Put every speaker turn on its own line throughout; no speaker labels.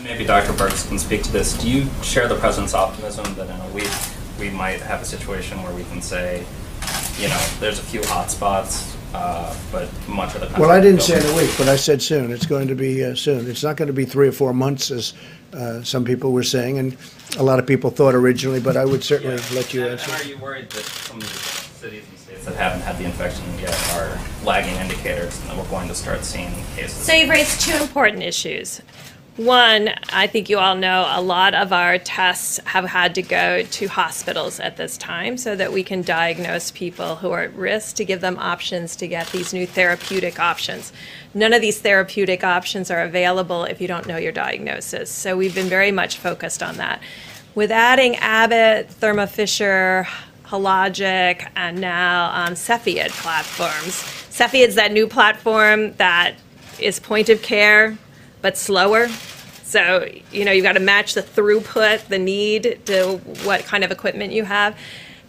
Maybe Dr. Birx can speak to this. Do you share the President's optimism that in a week we might have a situation where we can say, you know, there's a few hot spots, but much of the country...
Well, I didn't say in a week, but I said soon. It's going to be soon. It's not going to be 3 or 4 months, as some people were saying, and a lot of people thought originally, but I would certainly let you answer.
And are you worried that some of the cities and states that haven't had the infection yet are lagging indicators and that we're going to start seeing cases?
So you've raised two important issues. One, I think you all know a lot of our tests have had to go to hospitals at this time so that we can diagnose people who are at risk, to give them options to get these new therapeutic options. None of these therapeutic options are available if you don't know your diagnosis. So we've been very much focused on that. With adding Abbott, Thermo Fisher, Hologic, and now Cepheid platforms. Cepheid's that new platform that is point of care, but slower. So, you know, you've got to match the throughput, the need to what kind of equipment you have.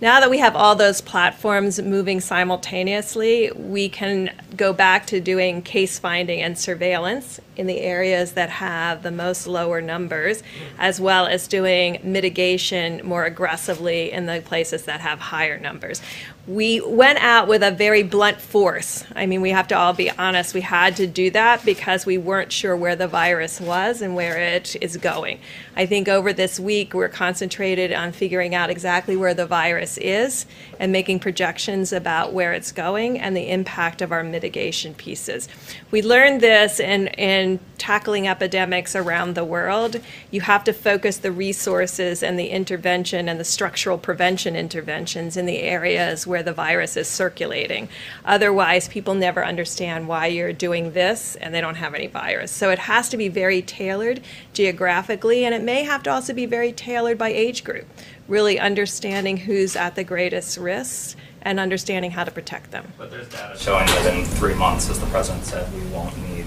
Now that we have all those platforms moving simultaneously, we can go back to doing case finding and surveillance in the areas that have the most lower numbers, as well as doing mitigation more aggressively in the places that have higher numbers. We went out with a very blunt force. I mean, we have to all be honest. We had to do that because we weren't sure where the virus was and where it is going. I think over this week, we're concentrated on figuring out exactly where the virus is and making projections about where it's going and the impact of our mitigation pieces. We learned this in tackling epidemics around the world. You have to focus the resources and the intervention and the structural prevention interventions in the areas where the virus is circulating. Otherwise, people never understand why you're doing this and they don't have any virus. So it has to be very tailored geographically, and it may have to also be very tailored by age group, really understanding who's at the greatest risks and understanding how to protect them.
But there's data showing that in 3 months, as the President said, we won't need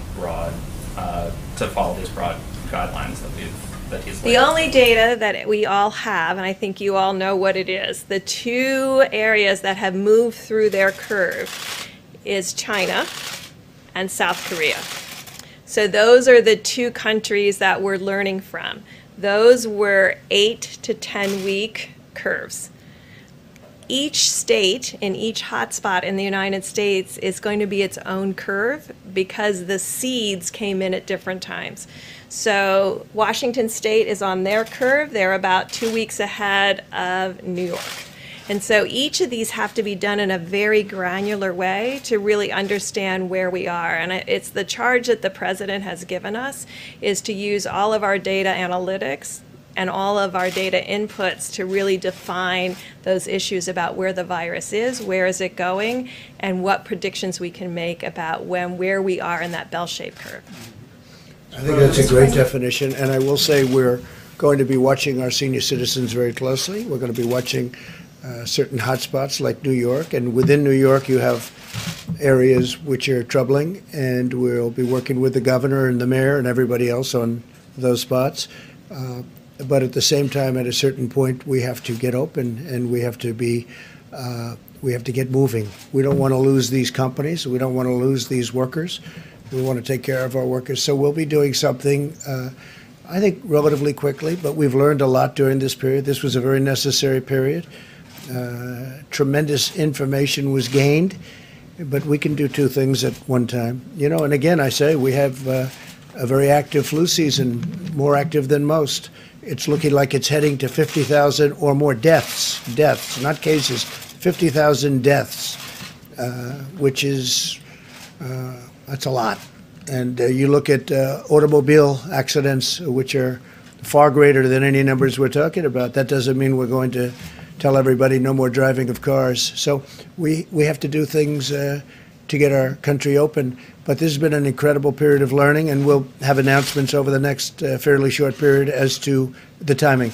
to follow these broad guidelines that he's laid
The
out.
only data that we all have, and I think you all know what it is, the two areas that have moved through their curve is China and South Korea. So those are the two countries that we're learning from. Those were 8 to 10 week curves. Each state in each hotspot in the United States is going to be its own curve because the seeds came in at different times. So Washington State is on their curve. They're about 2 weeks ahead of New York. And so each of these have to be done in a very granular way to really understand where we are. And it's the charge that the President has given us, is to use all of our data analytics and all of our data inputs to really define those issues about where the virus is, where is it going, and what predictions we can make about where we are in that bell-shaped curve.
I think that's a great definition, and I will say we're going to be watching our senior citizens very closely. We're going to be watching certain hotspots like New York, and within New York you have areas which are troubling, and we'll be working with the governor and the mayor and everybody else on those spots. But at the same time, at a certain point, we have to get open and we have to get moving. We don't want to lose these companies. We don't want to lose these workers. We want to take care of our workers. So we'll be doing something, I think, relatively quickly, but we've learned a lot during this period. This was a very necessary period. Tremendous information was gained, but we can do two things at one time. You know, and again, I say we have a very active flu season, more active than most. It's looking like it's heading to 50,000 or more deaths, not cases, 50,000 deaths, which is, that's a lot. And you look at automobile accidents, which are far greater than any numbers we're talking about. That doesn't mean we're going to tell everybody no more driving of cars. So we have to do things to get our country open. But this has been an incredible period of learning, and we'll have announcements over the next fairly short period as to the timing.